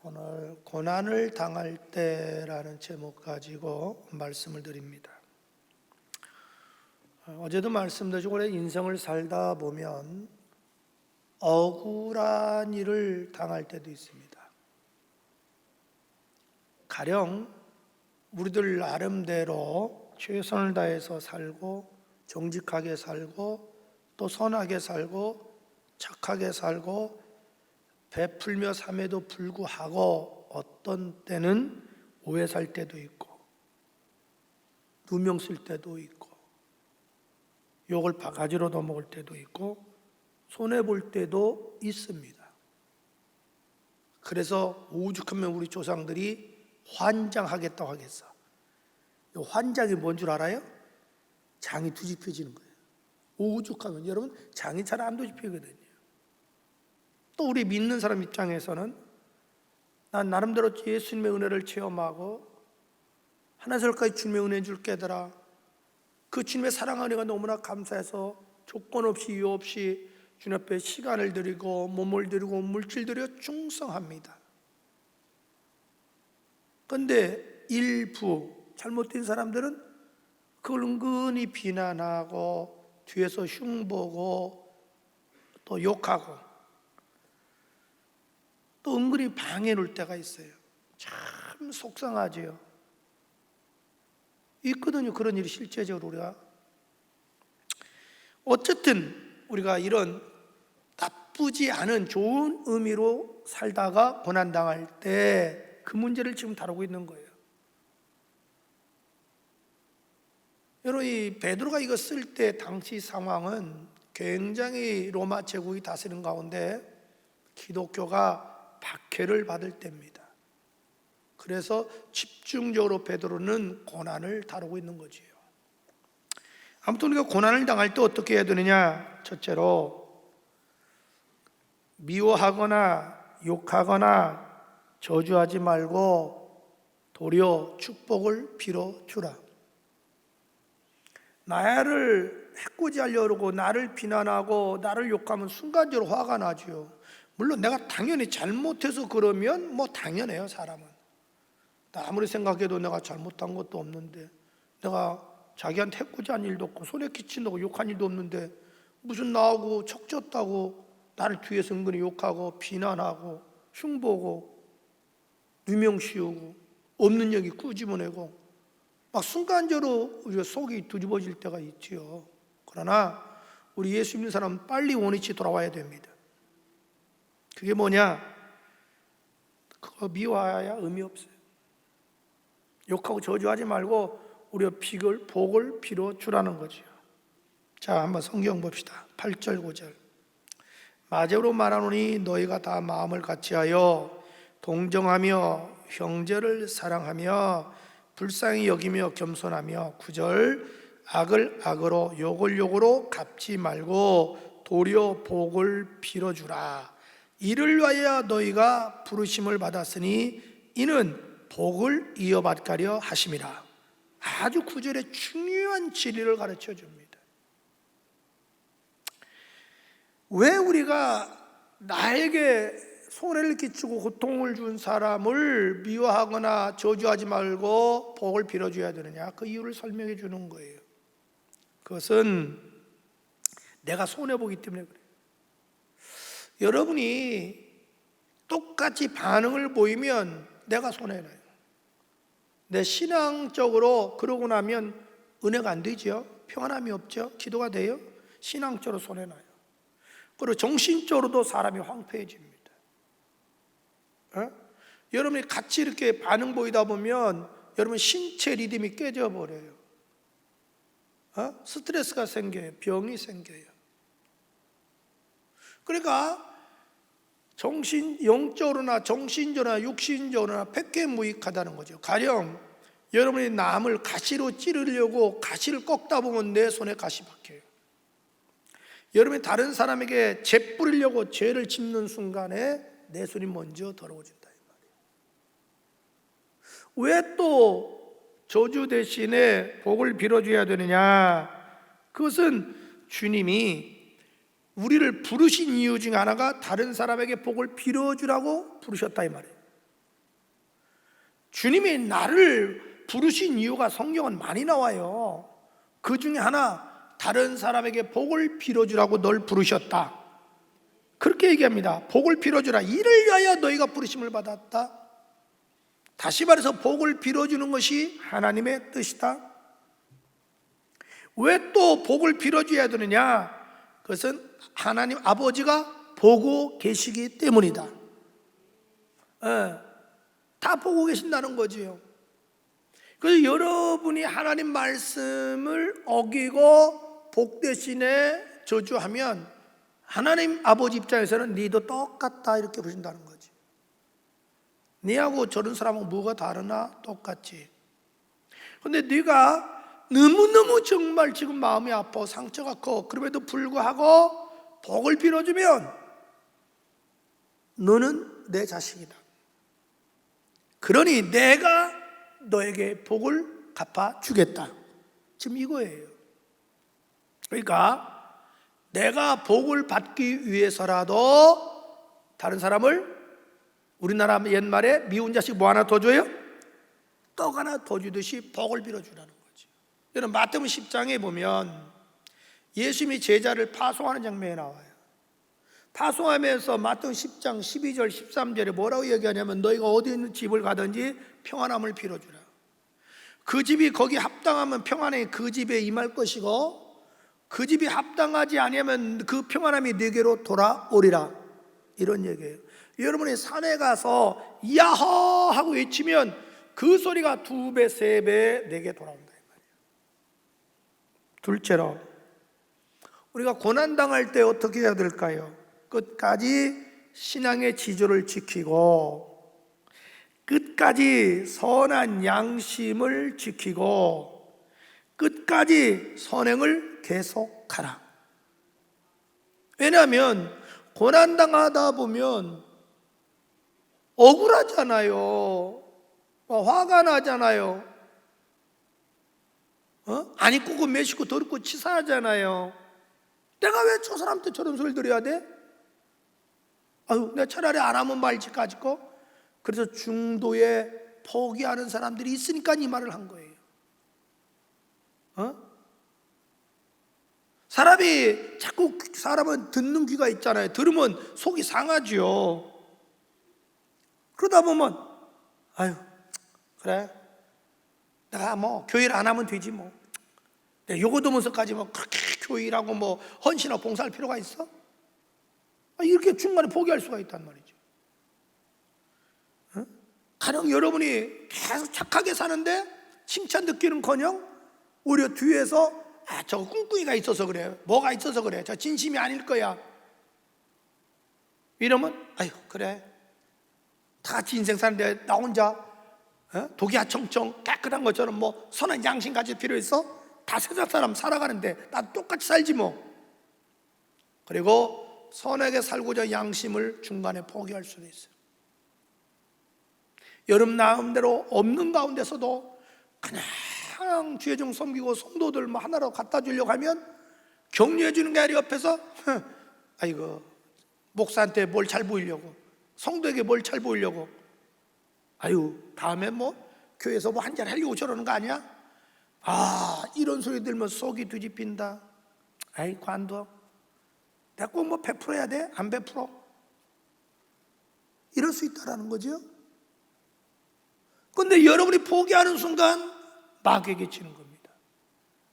오늘 고난을 당할 때라는 제목 가지고 말씀을 드립니다. 어제도 말씀드렸지만 올해 인생을 살다 보면 억울한 일을 당할 때도 있습니다. 가령 우리들 나름대로 최선을 다해서 살고 정직하게 살고 또 선하게 살고 착하게 살고 베풀며 삶에도 불구하고 어떤 때는 오해 살 때도 있고 누명 쓸 때도 있고 욕을 바가지로도 먹을 때도 있고 손해볼 때도 있습니다. 그래서 오죽하면 우리 조상들이 환장하겠다고 하겠어. 환장이 뭔 줄 알아요? 장이 뒤집혀지는 거예요. 오죽하면 여러분 장이 잘 안 뒤집히거든요. 또 우리 믿는 사람 입장에서는 난 나름대로 예수님의 은혜를 체험하고 하나님까지 주님의 은혜 줄 깨달아 그 주님의 사랑 은혜가 너무나 감사해서 조건 없이 이유 없이 주님 앞에 시간을 드리고 몸을 드리고 물질 드려 충성합니다. 그런데 일부 잘못된 사람들은 그걸 은근히 비난하고 뒤에서 흉보고 또 욕하고 또 은근히 방해 놓을 때가 있어요. 참 속상하지요. 있거든요. 그런 일이 실제적으로 우리가. 어쨌든 우리가 이런 나쁘지 않은 좋은 의미로 살다가 고난당할 때 그 문제를 지금 다루고 있는 거예요. 여러분 이 베드로가 이거 쓸 때 당시 상황은 굉장히 로마 제국이 다스리는 가운데 기독교가 박해를 받을 때입니다. 그래서 집중적으로 베드로는 고난을 다루고 있는 거지요. 아무튼 우리가 고난을 당할 때 어떻게 해야 되느냐? 첫째로 미워하거나 욕하거나 저주하지 말고 도리어 축복을 빌어주라. 나를 해코지하려고 나를 비난하고 나를 욕하면 순간적으로 화가 나죠. 물론 내가 당연히 잘못해서 그러면 뭐 당연해요. 사람은 아무리 생각해도 내가 잘못한 것도 없는데 내가 자기한테 해코지한 일도 없고 손에 끼친다고 욕한 일도 없는데 무슨 나하고 척졌다고 나를 뒤에서 은근히 욕하고 비난하고 흉보고 누명 씌우고 없는 얘기 꾸집어내고 막 순간적으로 우리가 속이 뒤집어질 때가 있지요. 그러나 우리 예수 믿는 사람은 빨리 원위치 돌아와야 됩니다. 그게 뭐냐? 그거 미워해야 의미 없어요. 욕하고 저주하지 말고 우리가 복을 빌어주라는 거죠. 자, 한번 성경 봅시다. 8절 9절. 마제로 말하노니 너희가 다 마음을 같이하여 동정하며 형제를 사랑하며 불쌍히 여기며 겸손하며 9절 악을 악으로 욕을 욕으로 갚지 말고 도리어 복을 빌어주라. 이를 위하여 너희가 부르심을 받았으니 이는 복을 이어받가려 하심이라. 아주 9절에 중요한 진리를 가르쳐 줍니다. 왜 우리가 나에게 손해를 끼치고 고통을 준 사람을 미워하거나 저주하지 말고 복을 빌어줘야 되느냐? 그 이유를 설명해 주는 거예요. 그것은 내가 손해보기 때문에 그래요. 여러분이 똑같이 반응을 보이면 내가 손해나요. 내 신앙적으로 그러고 나면 은혜가 안 되죠. 평안함이 없죠. 기도가 돼요. 신앙적으로 손해나요. 그리고 정신적으로도 사람이 황폐해집니다. 여러분이 같이 이렇게 반응 보이다 보면 여러분 신체 리듬이 깨져버려요. 스트레스가 생겨요. 병이 생겨요. 그러니까 영적으로나 정신적으로나 육신적으로나 백개무익하다는 거죠. 가령 여러분이 남을 가시로 찌르려고 가시를 꺾다 보면 내 손에 가시 박혀요. 여러분이 다른 사람에게 죄 뿌리려고 죄를 짚는 순간에 내 손이 먼저 더러워진다 이 말이에요. 왜 또 저주 대신에 복을 빌어줘야 되느냐? 그것은 주님이 우리를 부르신 이유 중 하나가 다른 사람에게 복을 빌어주라고 부르셨다 이 말이에요. 주님이 나를 부르신 이유가 성경은 많이 나와요. 그 중에 하나, 다른 사람에게 복을 빌어주라고 널 부르셨다. 그렇게 얘기합니다. 복을 빌어주라. 이를 위하여 너희가 부르심을 받았다. 다시 말해서 복을 빌어주는 것이 하나님의 뜻이다. 왜 또 복을 빌어줘야 되느냐? 그것은 하나님 아버지가 보고 계시기 때문이다. 다 보고 계신다는 거지요. 그래서 여러분이 하나님 말씀을 어기고 복 대신에 저주하면 하나님 아버지 입장에서는 니도 똑같다 이렇게 보신다는 거지. 니하고 저런 사람은 뭐가 다르나? 똑같지. 근데 네가 너무너무 정말 지금 마음이 아파 상처가 커 그럼에도 불구하고 복을 빌어주면 너는 내 자식이다. 그러니 내가 너에게 복을 갚아주겠다. 지금 이거예요. 그러니까 내가 복을 받기 위해서라도 다른 사람을, 우리나라 옛말에 미운 자식 뭐 하나 더 줘요? 떡 하나 더 주듯이 복을 빌어주라는 거죠. 여러분 마태복음 10장에 보면 예수님이 제자를 파송하는 장면이 나와요. 파송하면서 마태복음 10장 12절 13절에 뭐라고 얘기하냐면 너희가 어디 있는 집을 가든지 평안함을 빌어주라. 그 집이 거기 합당하면 평안이 그 집에 임할 것이고 그 집이 합당하지 아니하면 그 평안함이 네게로 돌아오리라. 이런 얘기예요. 여러분이 산에 가서 야호 하고 외치면 그 소리가 2배, 3배 내게 돌아온다 이 말이에요. 둘째로 우리가 고난당할 때 어떻게 해야 될까요? 끝까지 신앙의 지조를 지키고 끝까지 선한 양심을 지키고 끝까지 선행을 계속하라. 왜냐하면 고난당하다 보면 억울하잖아요. 화가 나잖아요. 안 입고 그 매시고 더럽고 치사하잖아요. 내가 왜 저 사람한테 저런 소리를 들어야 돼? 아유, 내가 차라리 안 하면 말지까지 거. 그래서 중도에 포기하는 사람들이 있으니까 이 말을 한 거예요. 사람이 자꾸 사람은 듣는 귀가 있잖아요. 들으면 속이 상하지요. 그러다 보면 아유 그래 내가 뭐 교회를 안 하면 되지 뭐 내가 요거 도면서까지 뭐 그렇게 교회라고 뭐 헌신하고 봉사할 필요가 있어? 이렇게 중간에 포기할 수가 있단 말이죠. 가령 여러분이 계속 착하게 사는데 칭찬 듣기는커녕 오히려 뒤에서 저거 꿍꿍이가 있어서 그래, 뭐가 있어서 그래, 저 진심이 아닐 거야 이러면 아유 그래 다 같이 인생 사는데 나 혼자 독이하청청 깨끗한 것처럼 뭐 선한 양심 가질 필요 있어? 다 세상 사람 살아가는데 나도 똑같이 살지 뭐. 그리고 선하게 살고자 양심을 중간에 포기할 수도 있어요. 여러분 마음대로 없는 가운데서도 그냥 주의 종 섬기고 성도들 뭐 하나로 갖다 주려고 하면 격려해 주는 게 아니라 옆에서 아이고 목사한테 뭘 잘 보이려고, 성도에게 뭘 잘 보이려고, 아유 다음에 뭐 교회에서 뭐 한잔 하려고 저러는 거 아니야? 이런 소리 들으면 속이 뒤집힌다. 아이 관둬, 내가 꼭 뭐 베풀어야 돼? 안 베풀어? 이럴 수 있다라는 거죠. 근데 여러분이 포기하는 순간 마귀에게 지는 겁니다.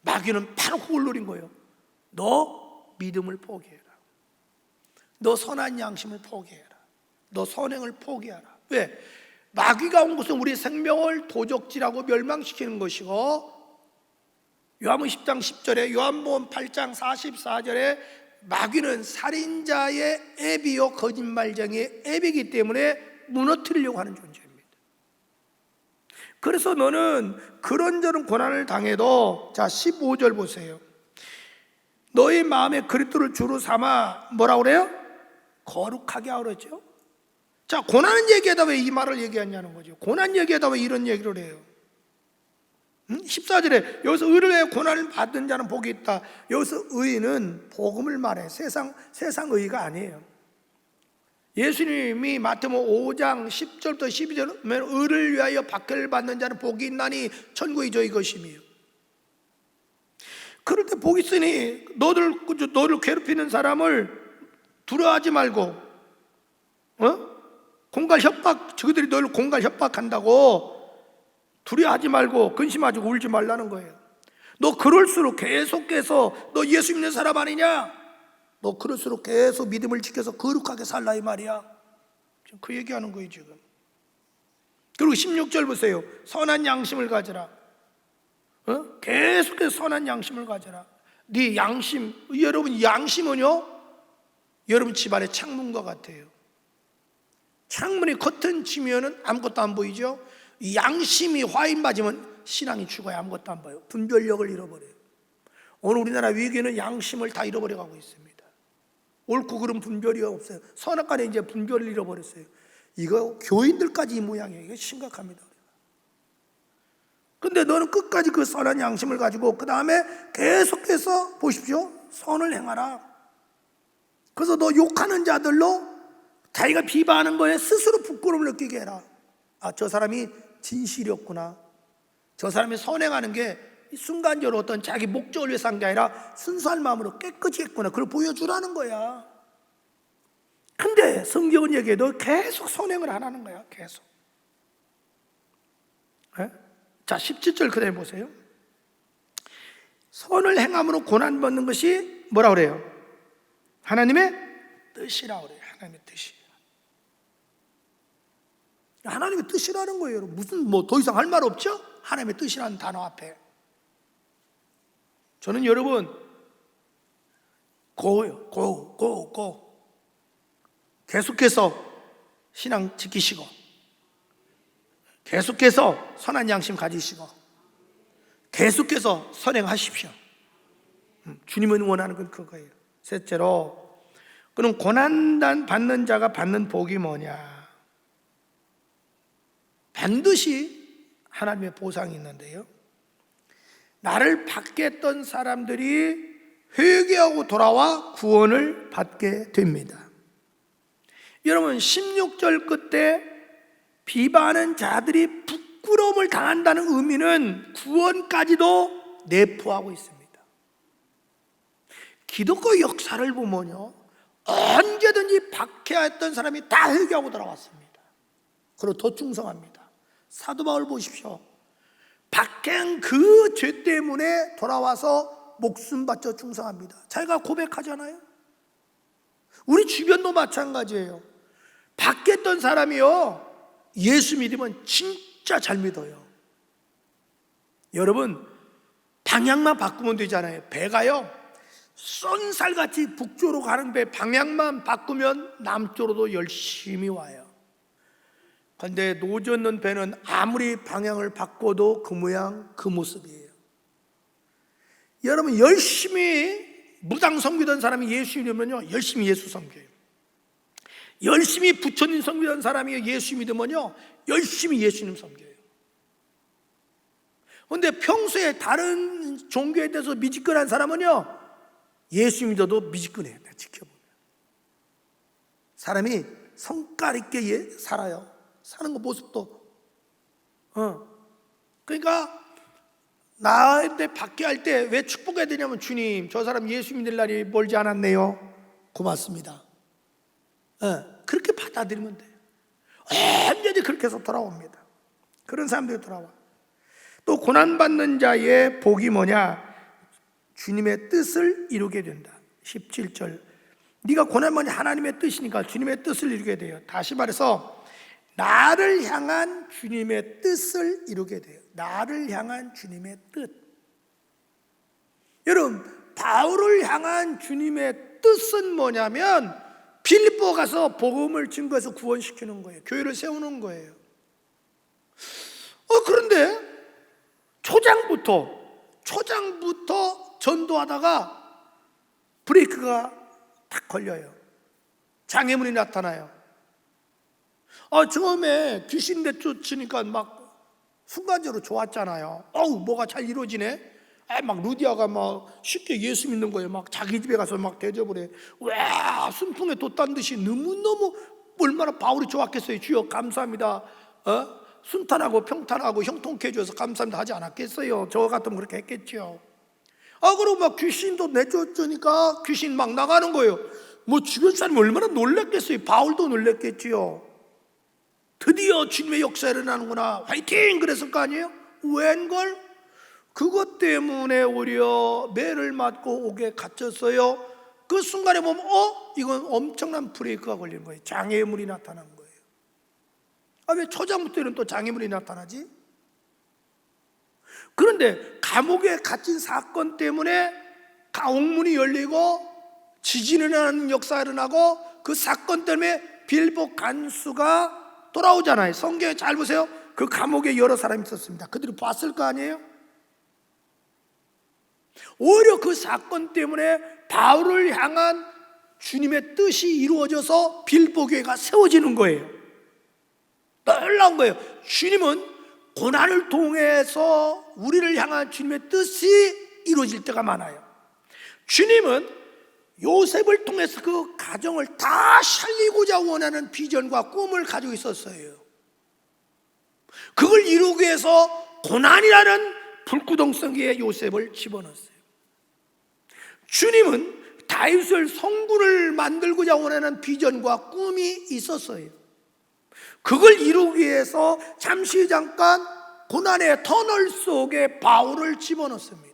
마귀는 바로 그걸 노린 거예요. 너 믿음을 포기해라. 너 선한 양심을 포기해라. 너 선행을 포기하라. 왜? 마귀가 온 것은 우리 생명을 도적질하고 멸망시키는 것이고, 요한복음 10장 10절에 요한복음 8장 44절에 마귀는 살인자의 앱이요 거짓말쟁이의 앱이기 때문에 무너뜨리려고 하는 존재입니다. 그래서 너는 그런저런 고난을 당해도, 자 15절 보세요. 너희 마음에 그리스도를 주로 삼아 뭐라고 그래요? 거룩하게 하라 그랬죠. 자 고난 얘기하다 왜 이 말을 얘기하냐는 거죠. 고난 얘기하다 왜 이런 얘기를 해요? 14절에 여기서 의를 위해 고난을 받은 자는 복이 있다. 여기서 의는 복음을 말해. 세상 의가 아니에요. 예수님이 마태복음 5장 10절부터 12절 보면 의를 위하여 박해를 받는 자는 복이 있나니 천국이 저희 것임이요. 그럴 때 복이 있으니 너를 괴롭히는 사람을 두려워하지 말고, 공갈 협박, 저들이 너를 공갈 협박한다고 두려워하지 말고 근심하지 울지 말라는 거예요. 너 그럴수록 계속해서 너 예수 믿는 사람 아니냐? 너 그럴수록 계속 믿음을 지켜서 거룩하게 살라 이 말이야. 지금 그 얘기하는 거예요 지금. 그리고 16절 보세요. 선한 양심을 가져라. 계속해서 선한 양심을 가져라. 네 양심, 여러분 양심은요, 여러분 집안의 창문과 같아요. 창문이 커튼 치면은 아무것도 안 보이죠. 이 양심이 화인 맞으면 신앙이 죽어요. 아무것도 안 보여요. 분별력을 잃어버려요. 오늘 우리나라 위기는 양심을 다 잃어버려 가고 있습니다. 옳고 그름 분별이 없어요. 선악간에 이제 분별을 잃어버렸어요. 이거 교인들까지 이 모양이에요. 이게 심각합니다. 근데 너는 끝까지 그 선한 양심을 가지고 그 다음에 계속해서 보십시오. 선을 행하라. 그래서 너 욕하는 자들로 자기가 비방하는 거에 스스로 부끄러움을 느끼게 해라. 아, 저 사람이 진실이 없구나. 저 사람이 선행하는 게 순간적으로 어떤 자기 목적을 위해서 한 게 아니라 순수한 마음으로 깨끗이 했구나. 그걸 보여주라는 거야. 근데 성경은 얘기해. 너 계속 선행을 안 하는 거야. 계속. 네? 자, 17절 그대로 보세요. 선을 행함으로 고난받는 것이 뭐라 그래요? 하나님의 뜻이라 그래요. 하나님의 뜻이. 하나님의 뜻이라는 거예요. 무슨 뭐 더 이상 할 말 없죠? 하나님의 뜻이라는 단어 앞에. 저는 여러분 고 계속해서 신앙 지키시고 계속해서 선한 양심 가지시고 계속해서 선행하십시오. 주님은 원하는 건 그거예요. 셋째로, 그럼 고난 받는 자가 받는 복이 뭐냐? 반드시 하나님의 보상이 있는데요, 나를 받게 했던 사람들이 회개하고 돌아와 구원을 받게 됩니다. 여러분 16절 끝에 비방하는 자들이 부끄러움을 당한다는 의미는 구원까지도 내포하고 있습니다. 기독교 역사를 보면요, 언제든지 박해했던 사람이 다 회개하고 돌아왔습니다. 그리고 더 충성합니다. 사도 바울 보십시오. 박해한 그 죄 때문에 돌아와서 목숨 바쳐 충성합니다. 자기가 고백하잖아요. 우리 주변도 마찬가지예요. 박했던 사람이요, 예수 믿으면 진짜 잘 믿어요. 여러분 방향만 바꾸면 되잖아요. 배가요 쏜살같이 북쪽으로 가는 배 방향만 바꾸면 남쪽으로도 열심히 와요. 그런데 노젓는 배는 아무리 방향을 바꿔도 그 모양 그 모습이에요. 여러분 열심히 무당 섬기던 사람이 예수 믿으면요 열심히 예수 섬겨요. 열심히 부처님 섬기던 사람이 예수 믿으면요 열심히 예수님 섬겨요. 그런데 평소에 다른 종교에 대해서 미지근한 사람은요 예수 믿어도 미지근해요. 지켜보면 사람이 성깔 있게 살아요. 사는 거 모습도. 그러니까 나한테 받게 할 때 왜 축복해야 되냐면, 주님 저 사람 예수 믿을 날이 멀지 않았네요. 고맙습니다. 그렇게 받아들이면 돼요. 언제든지 그렇게 해서 돌아옵니다. 그런 사람들이 돌아와. 또 고난받는 자의 복이 뭐냐? 주님의 뜻을 이루게 된다. 17절, 네가 고난받는 하나님의 뜻이니까 주님의 뜻을 이루게 돼요. 다시 말해서 나를 향한 주님의 뜻을 이루게 돼요. 나를 향한 주님의 뜻. 여러분 바울을 향한 주님의 뜻은 뭐냐면 빌립보 가서 복음을 증거해서 구원시키는 거예요. 교회를 세우는 거예요. 그런데 초장부터 전도하다가 브레이크가 탁 걸려요. 장애물이 나타나요. 처음에 귀신 내쫓으니까 막 순간적으로 좋았잖아요. 뭐가 잘 이루어지네. 막 루디아가 막 쉽게 예수 믿는 거예요. 막 자기 집에 가서 막 대접을 해. 와, 순풍에 돛단 듯이 너무너무 얼마나 바울이 좋았겠어요. 주여 감사합니다, 순탄하고 평탄하고 형통케 해줘서 감사합니다 하지 않았겠어요? 저 같으면 그렇게 했겠죠. 그리고 막 귀신도 내쫓으니까 귀신 막 나가는 거예요. 뭐 주변 사람이 얼마나 놀랐겠어요. 바울도 놀랐겠지요. 드디어 주님의 역사 일어나는구나, 화이팅! 그랬을 거 아니에요? 웬걸? 그것 때문에 오히려 매를 맞고 옥에 갇혔어요. 그 순간에 보면 이건 엄청난 브레이크가 걸린 거예요. 장애물이 나타난 거예요. 왜 초장부터는 또 장애물이 나타나지? 그런데 감옥에 갇힌 사건 때문에 옥문이 열리고 지진이 일어나는 역사가 일어나고 그 사건 때문에 빌보 간수가 돌아오잖아요. 성경에 잘 보세요. 그 감옥에 여러 사람이 있었습니다. 그들이 봤을 거 아니에요? 오히려 그 사건 때문에 바울을 향한 주님의 뜻이 이루어져서 빌보 교회가 세워지는 거예요. 놀라운 거예요. 주님은 고난을 통해서 우리를 향한 주님의 뜻이 이루어질 때가 많아요. 주님은 요셉을 통해서 그 가정을 다 살리고자 원하는 비전과 꿈을 가지고 있었어요. 그걸 이루기 위해서 고난이라는 불구덩성기에 요셉을 집어넣었어요. 주님은 다윗을 성군을 만들고자 원하는 비전과 꿈이 있었어요. 그걸 이루기 위해서 잠깐 고난의 터널 속에 바울을 집어넣습니다.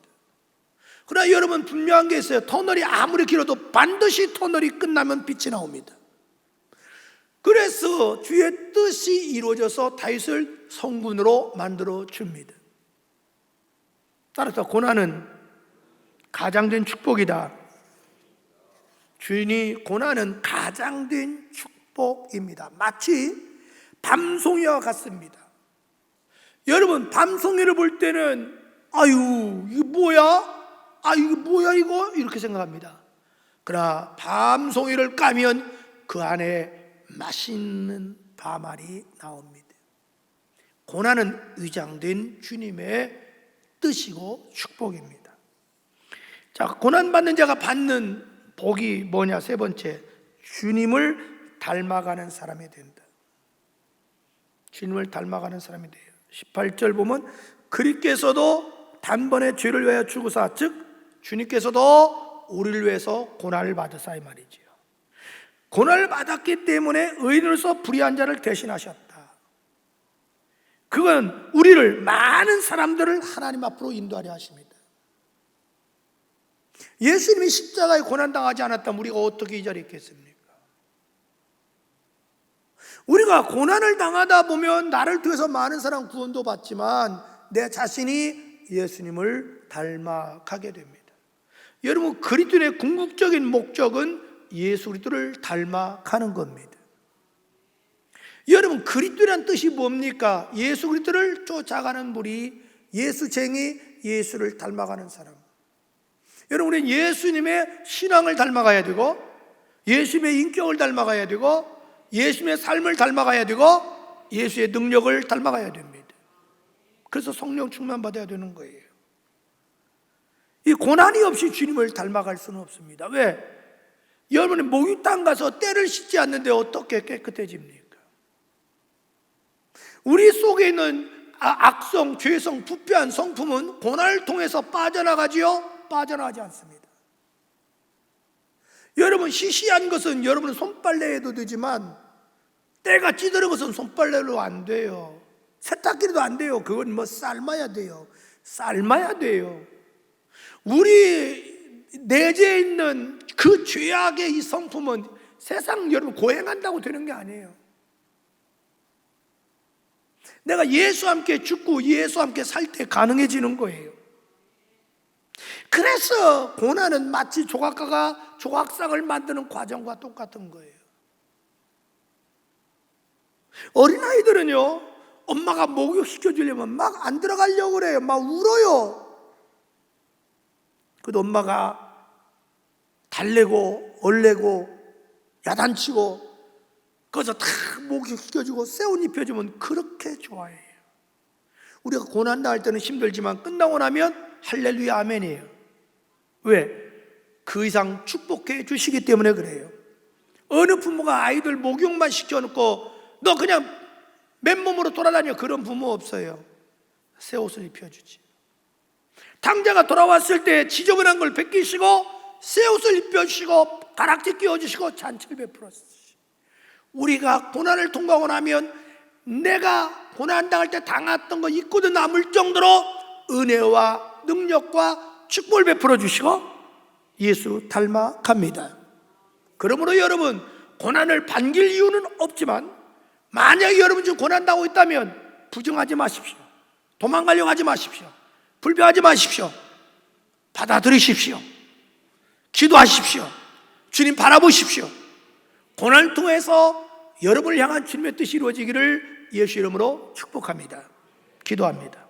그러나 여러분 분명한 게 있어요. 터널이 아무리 길어도 반드시 터널이 끝나면 빛이 나옵니다. 그래서 주의 뜻이 이루어져서 다윗을 성군으로 만들어 줍니다. 따라서 고난은 가장된 축복이다. 주인이 고난은 가장된 축복입니다. 마치 밤송이와 같습니다. 여러분 밤송이를 볼 때는 이거 뭐야? 이거 뭐야 이거? 이렇게 생각합니다. 그러나 밤송이를 까면 그 안에 맛있는 밤알이 나옵니다. 고난은 위장된 주님의 뜻이고 축복입니다. 자, 고난받는 자가 받는 복이 뭐냐? 세 번째, 주님을 닮아가는 사람이 된다. 주님을 닮아가는 사람이 돼요. 18절 보면 그리스도께서도 단번에 죄를 위하여 죽으사, 즉 주님께서도 우리를 위해서 고난을 받으사 이 말이지요. 고난을 받았기 때문에 의인으로서 불의한 자를 대신하셨다. 그건 우리를, 많은 사람들을 하나님 앞으로 인도하려 하십니다. 예수님이 십자가에 고난당하지 않았다면 우리가 어떻게 이 자리에 있겠습니까? 우리가 고난을 당하다 보면 나를 통해서 많은 사람 구원도 받지만 내 자신이 예수님을 닮아가게 됩니다. 여러분, 그리스도의 궁극적인 목적은 예수 그리스도를 닮아가는 겁니다. 여러분, 그리스도란 뜻이 뭡니까? 예수 그리스도를 쫓아가는 무리, 예수쟁이, 예수를 닮아가는 사람. 여러분, 우리는 예수님의 신앙을 닮아가야 되고, 예수님의 인격을 닮아가야 되고, 예수님의 삶을 닮아가야 되고, 예수의 능력을 닮아가야 됩니다. 그래서 성령 충만 받아야 되는 거예요. 이 고난이 없이 주님을 닮아갈 수는 없습니다. 왜? 여러분이 목욕탕 가서 때를 씻지 않는데 어떻게 깨끗해집니까? 우리 속에 있는 악성, 죄성, 부패한 성품은 고난을 통해서 빠져나가지요? 빠져나가지 않습니다. 여러분, 시시한 것은 여러분 손빨래해도 되지만 때가 찌들은 것은 손빨래로 안 돼요. 세탁기로도 안 돼요. 그건 삶아야 돼요. 삶아야 돼요. 우리 내재에 있는 그 죄악의 이 성품은 세상 여러분 고행한다고 되는 게 아니에요. 내가 예수와 함께 죽고 예수와 함께 살 때 가능해지는 거예요. 그래서 고난은 마치 조각가가 조각상을 만드는 과정과 똑같은 거예요. 어린아이들은요, 엄마가 목욕시켜주려면 막 안 들어가려고 그래요. 막 울어요. 그래도 엄마가 달래고 얼래고 야단치고 거기서 다 목욕시켜주고 새옷 입혀주면 그렇게 좋아해요. 우리가 고난 당할 때는 힘들지만 끝나고 나면 할렐루야 아멘이에요. 왜? 그 이상 축복해 주시기 때문에 그래요. 어느 부모가 아이들 목욕만 시켜놓고 너 그냥 맨몸으로 돌아다녀, 그런 부모 없어요. 새 옷을 입혀주지. 당자가 돌아왔을 때 지저분한 걸 벗기시고 새 옷을 입혀주시고 가락지 끼워주시고 잔치를 베풀었어요. 우리가 고난을 통과하고 나면 내가 고난당할 때 당했던 거 잊고도 남을 정도로 은혜와 능력과 축복을 베풀어 주시고 예수 닮아갑니다. 그러므로 여러분, 고난을 반길 이유는 없지만 만약에 여러분 지금 고난당하고 있다면 부정하지 마십시오. 도망가려고 하지 마십시오. 불평하지 마십시오. 받아들이십시오. 기도하십시오. 주님 바라보십시오. 고난을 통해서 여러분을 향한 주님의 뜻이 이루어지기를 예수 이름으로 축복합니다. 기도합니다.